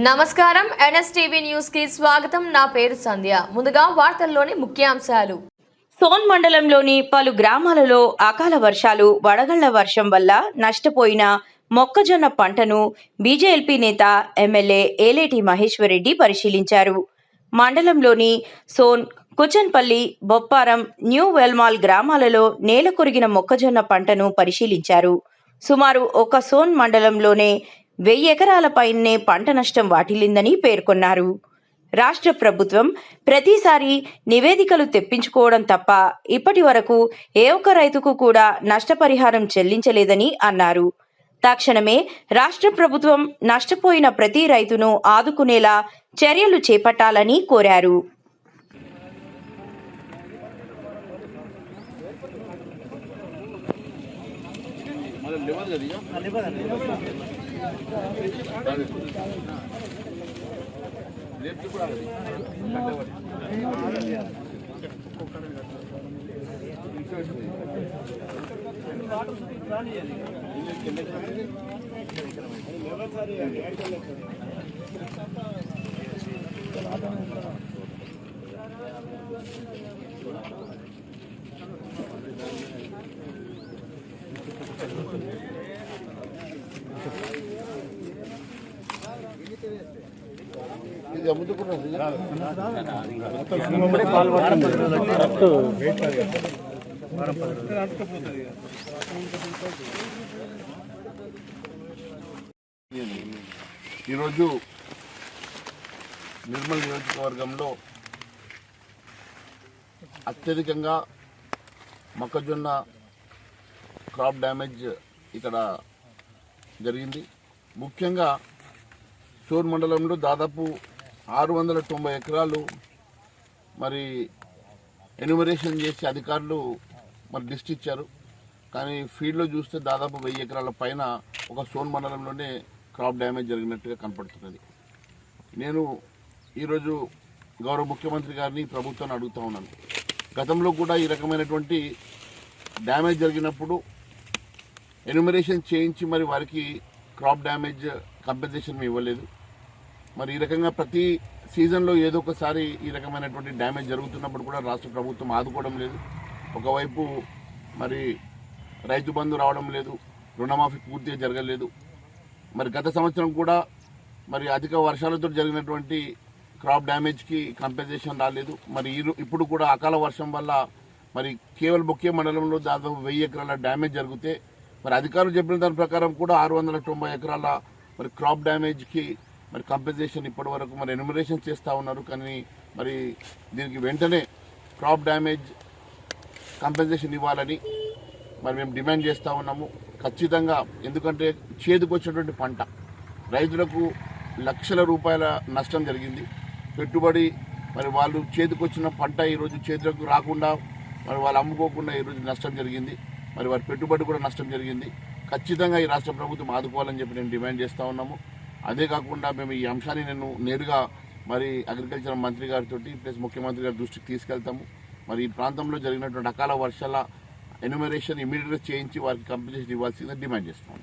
నమస్కారం NSTV news కి స్వాగతం. నా పేరు సంధ్య. ముందుగా వార్తల్లోని ముఖ్యాంశాలు. సోన్ మండలంలోని పలు గ్రామాలలో అకాల వర్షాలు, వడగళ్ల వర్షం వల్ల నష్టపోయిన మొక్కజొన్న పంటను బీజేపీ నేత ఎమ్మెల్యే ఏలేటి మహేశ్వర్ రెడ్డి పరిశీలించారు. మండలంలోని సోన్, కుచన్పల్లి, బొప్పారం, న్యూ వెల్మాల్ గ్రామాలలో నేల కొరిగిన మొక్కజొన్న పంటను పరిశీలించారు. సుమారు ఒక సోన్ మండలంలోనే 1000 ఎకరాల పైనే పంట నష్టం వాటిల్లిందని పేర్కొన్నారు. రాష్ట్ర ప్రభుత్వం ప్రతిసారి నివేదికలు తెప్పించుకోవడం తప్ప ఇప్పటి వరకు ఏ ఒక్క రైతుకు కూడా నష్టపరిహారం చెల్లించలేదని అన్నారు. తక్షణమే రాష్ట్ర ప్రభుత్వం నష్టపోయిన ప్రతి రైతును ఆదుకునేలా చర్యలు చేపట్టాలని కోరారు. ఈరోజు నిర్మల్ నియోజకవర్గంలో అత్యధికంగా మొక్కజొన్న క్రాప్ డ్యామేజ్ ఇక్కడ జరిగింది. ముఖ్యంగా సోన్ మండలంలో దాదాపు 690 ఎకరాలు మరి ఎన్యూమరేషన్ చేసి అధికారులు మరి లిస్ట్ ఇచ్చారు. కానీ ఫీల్డ్లో చూస్తే దాదాపు 1000 ఎకరాల పైన ఒక సోన్ మండలంలోనే క్రాప్ డ్యామేజ్ జరిగినట్టుగా కనపడుతున్నది. నేను ఈరోజు గౌరవ ముఖ్యమంత్రి గారిని ప్రభుత్వాన్ని అడుగుతూ ఉన్నాను. గతంలో కూడా ఈ రకమైనటువంటి డ్యామేజ్ జరిగినప్పుడు ఎన్యూమరేషన్ చేయించి మరి వారికి క్రాప్ డ్యామేజ్ కంపెన్సేషన్ ఇవ్వలేదు. మరి ఈ రకంగా ప్రతి సీజన్లో ఏదో ఒకసారి ఈ రకమైనటువంటి డ్యామేజ్ జరుగుతున్నప్పుడు కూడా రాష్ట్ర ప్రభుత్వం ఆదుకోవడం లేదు. ఒకవైపు మరి రైతు బంధు రావడం లేదు, రుణమాఫీ పూర్తిగా జరగలేదు. మరి గత సంవత్సరం కూడా మరి అధిక వర్షాలతో జరిగినటువంటి క్రాప్ డ్యామేజ్కి కంపెన్సేషన్ రాలేదు. మరి ఇప్పుడు కూడా అకాల వర్షం వల్ల మరి కేవలం బొక్కే మండలంలో దాదాపు 1000 ఎకరాల డ్యామేజ్ జరిగితే మరి అధికారులు చెప్పిన దాని ప్రకారం కూడా 690 ఎకరాల మరి క్రాప్ డ్యామేజ్కి మరి కంపెన్సేషన్ ఇప్పటి వరకు మరి ఎన్యూమరేషన్ చేస్తూ ఉన్నారు. కానీ మరి దీనికి వెంటనే క్రాప్ డ్యామేజ్ కంపెన్సేషన్ ఇవ్వాలని మరి మేము డిమాండ్ చేస్తూ ఉన్నాము. ఖచ్చితంగా, ఎందుకంటే చేతికొచ్చినటువంటి పంట రైతులకు లక్షల రూపాయల నష్టం జరిగింది. పెట్టుబడి మరి వాళ్ళు చేతికొచ్చిన పంట ఈరోజు చేతులకు రాకుండా మరి వాళ్ళు అమ్ముకోకుండా ఈరోజు నష్టం జరిగింది. మరి వారి పెట్టుబడి కూడా నష్టం జరిగింది. ఖచ్చితంగా ఈ రాష్ట్ర ప్రభుత్వం ఆదుకోవాలని చెప్పి నేను డిమాండ్ చేస్తూ ఉన్నాము. అదే కాకుండా మేము ఈ అంశాన్ని నేరుగా మరి అగ్రికల్చర్ మంత్రి గారితో ప్లస్ ముఖ్యమంత్రి గారి దృష్టికి తీసుకెళ్తాము. మరి ఈ ప్రాంతంలో జరిగినటువంటి అకాల వర్షాల ఎన్యూమరేషన్ ఇమీడియట్గా చేయించి వారికి కంపెన్సేషన్ ఇవ్వాల్సిందని డిమాండ్ చేస్తాము.